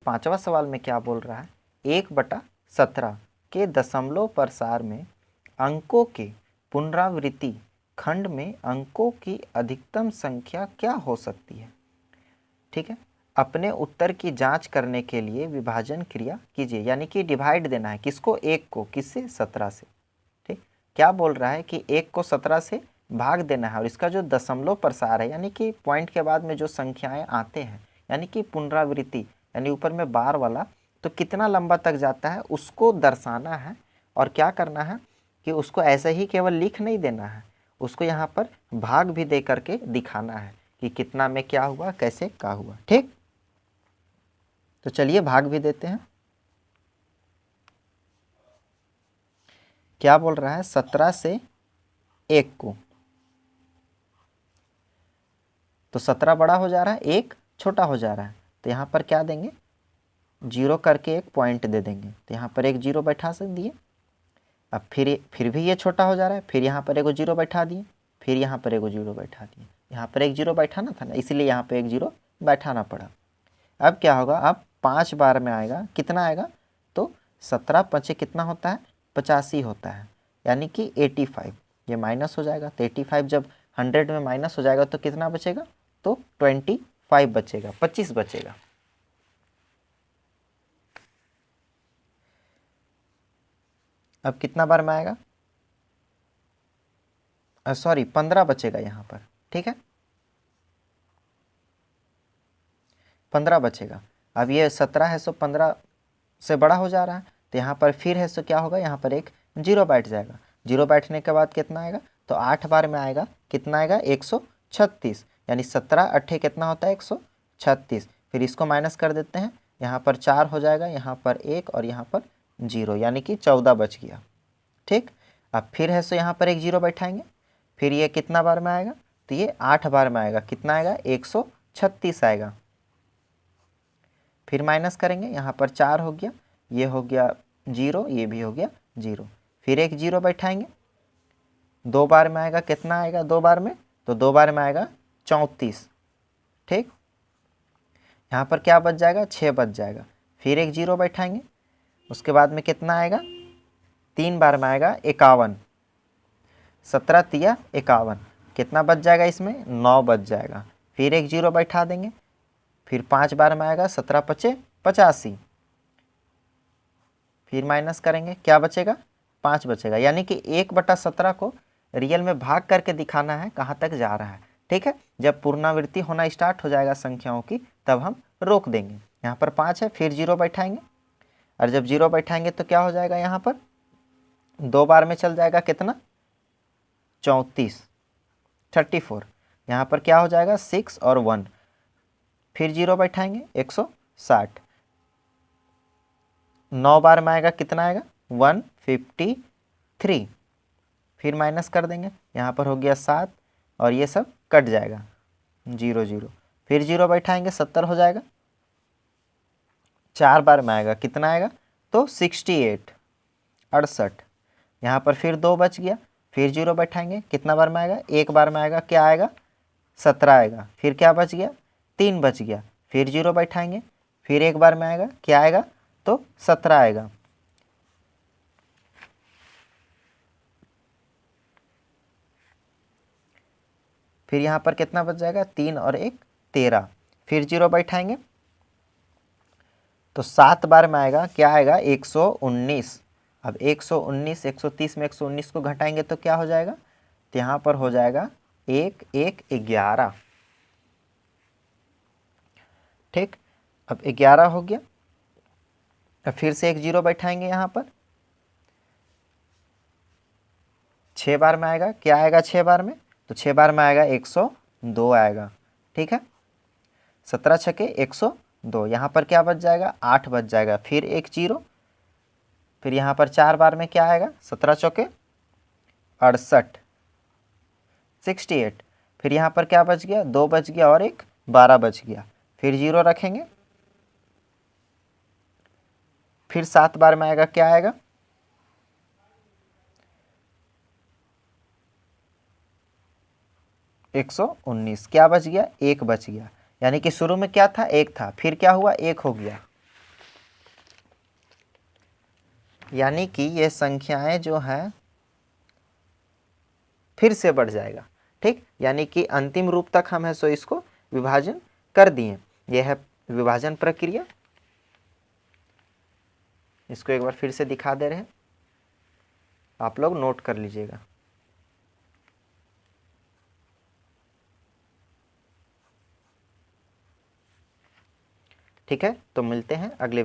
5वां सवाल में क्या बोल रहा है, 1/17 के दशमलव प्रसार में अंकों के पुनरावृत्ति खंड में अंकों की अधिकतम संख्या क्या हो सकती है। ठीक है, अपने उत्तर की जांच करने के लिए विभाजन क्रिया कीजिए, यानी कि डिवाइड देना है किसको, 1 को, किससे, 17 से। ठीक, क्या बोल रहा है कि 1 को 17 से भाग देना है और इसका जो दशमलव प्रसार है, यानी कि पॉइंट के बाद में जो संख्याएं आते हैं, यानी कि पुनरावृत्ति, यानी ऊपर में बार वाला, तो कितना लंबा तक जाता है उसको दर्शाना है। और क्या करना है कि उसको ऐसे ही केवल लिख नहीं देना है, उसको यहाँ पर भाग भी दे करके दिखाना है कि कितना में क्या हुआ, कैसे क्या हुआ। ठीक, तो चलिए भाग भी देते हैं। क्या बोल रहा है, 17 से 1 को, तो 17 बड़ा हो जा रहा है, 1 छोटा हो जा रहा है, तो यहाँ पर क्या देंगे, 0 करके एक पॉइंट दे देंगे, तो यहाँ पर एक 0 बैठा सकते दिए। अब फिर भी ये छोटा हो जा रहा है, फिर यहाँ पर एगो 0 बैठा दिए, फिर यहाँ पर एगो 0 बैठा दिए, यहाँ पर एक 0 बैठाना था ना, इसलिए यहाँ पर एक 0 बैठाना पड़ा। अब क्या होगा, अब 5 बार में आएगा, कितना आएगा, तो 17 5 कितना होता है, 85 होता है, यानी कि 85। ये माइनस हो जाएगा, तो 85 जब 100 में माइनस हो जाएगा तो कितना बचेगा, तो 25 बचेगा, 25 बचेगा। अब कितना बार में आएगा, सॉरी 15 बचेगा यहाँ पर। ठीक है, 15 बचेगा। अब ये 17 है सो 15 से बड़ा हो जा रहा है, तो यहाँ पर फिर है सो क्या होगा, यहाँ पर एक 0 बैठ जाएगा। 0 बैठने के बाद कितना आएगा, तो 8 बार में आएगा, कितना आएगा, 136, यानी 17 8 कितना होता है, 136। फिर इसको माइनस कर देते हैं, यहाँ पर 4 हो जाएगा, यहाँ पर 1 और यहाँ पर 0, यानी कि 14 बच गया। ठीक, अब फिर है सो यहाँ पर एक 0 बैठाएंगे, फिर ये कितना बार में आएगा, तो ये 8 बार में आएगा, कितना आएगा, 136 आएगा। फिर माइनस करेंगे, यहाँ पर 4 हो गया, ये हो गया 0, ये भी हो गया 0, फिर एक 0 बैठाएंगे, 2 बार में आएगा, कितना आएगा 2 बार में, तो 2 बार में आएगा 34। ठीक, यहाँ पर क्या बच जाएगा, 6 बच जाएगा, फिर एक 0 बैठाएंगे, उसके बाद में कितना आएगा, 3 बार में आएगा 51, 17 तिया 51, कितना बच जाएगा इसमें, 9 बच जाएगा, फिर एक 0 बैठा देंगे, फिर 5 बार में आएगा, 17 5 85, फिर माइनस करेंगे, क्या बचेगा, 5 बचेगा, यानी कि 1/17 को रियल में भाग करके दिखाना है कहाँ तक जा रहा है। ठीक है, जब पुनरावृत्ति होना स्टार्ट हो जाएगा संख्याओं की, तब हम रोक देंगे। यहाँ पर 5 है, फिर 0 बैठाएंगे, और जब 0 बैठाएंगे तो क्या हो जाएगा, यहाँ पर 2 बार में चल जाएगा, कितना, 34 34, यहाँ पर क्या हो जाएगा, 6 और 1, फिर 0 बैठाएंगे, 160, 9 बार में आएगा, कितना आएगा, 153, फिर माइनस कर देंगे, यहाँ पर हो गया 7 और ये सब कट जाएगा, 0 0, फिर 0 बैठाएंगे, 70 हो जाएगा, 4 बार में आएगा, कितना आएगा, तो 68 68, यहाँ पर फिर 2 बच गया, फिर 0 बैठाएंगे, कितना बार में आएगा, 1 बार में आएगा, क्या आएगा, 17 आएगा, फिर क्या बच गया, 3 बच गया, फिर 0 बैठाएंगे, फिर 1 बार में आएगा, क्या आएगा, तो 17 आएगा, फिर यहाँ पर कितना बच जाएगा, 3 और 1 13, फिर 0 बैठाएंगे तो 7 बार में आएगा, क्या आएगा, 119। अब 119 130 में 119 को घटाएंगे तो क्या हो जाएगा, तो यहाँ पर हो जाएगा 1 1 11। ठीक, अब 11 हो गया, अब फिर से एक 0 बैठाएंगे, यहाँ पर 6 बार में आएगा, क्या आएगा 6 बार में, तो 6 बार में आएगा 102 आएगा। ठीक है, 17 छके 102, यहाँ पर क्या बच जाएगा, 8 बच जाएगा, फिर एक 0, फिर यहाँ पर 4 बार में क्या आएगा, 17 चौके 68 68, फिर यहाँ पर क्या बच गया, 2 बच गया और एक 12 बच गया, फिर 0 रखेंगे, फिर 7 बार में आएगा, क्या आएगा, 119, क्या बच गया, 1 बच गया, यानी कि शुरू में क्या था, 1 था, फिर क्या हुआ, 1 हो गया। यानी कि ये संख्याएं जो हैं फिर से बढ़ जाएगा। ठीक, यानी कि अंतिम रूप तक हम है सो इसको विभाजन कर दिए। यह है विभाजन प्रक्रिया। इसको एक बार फिर से दिखा दे रहे हैं, आप लोग नोट कर लीजिएगा। ठीक है, तो मिलते हैं अगले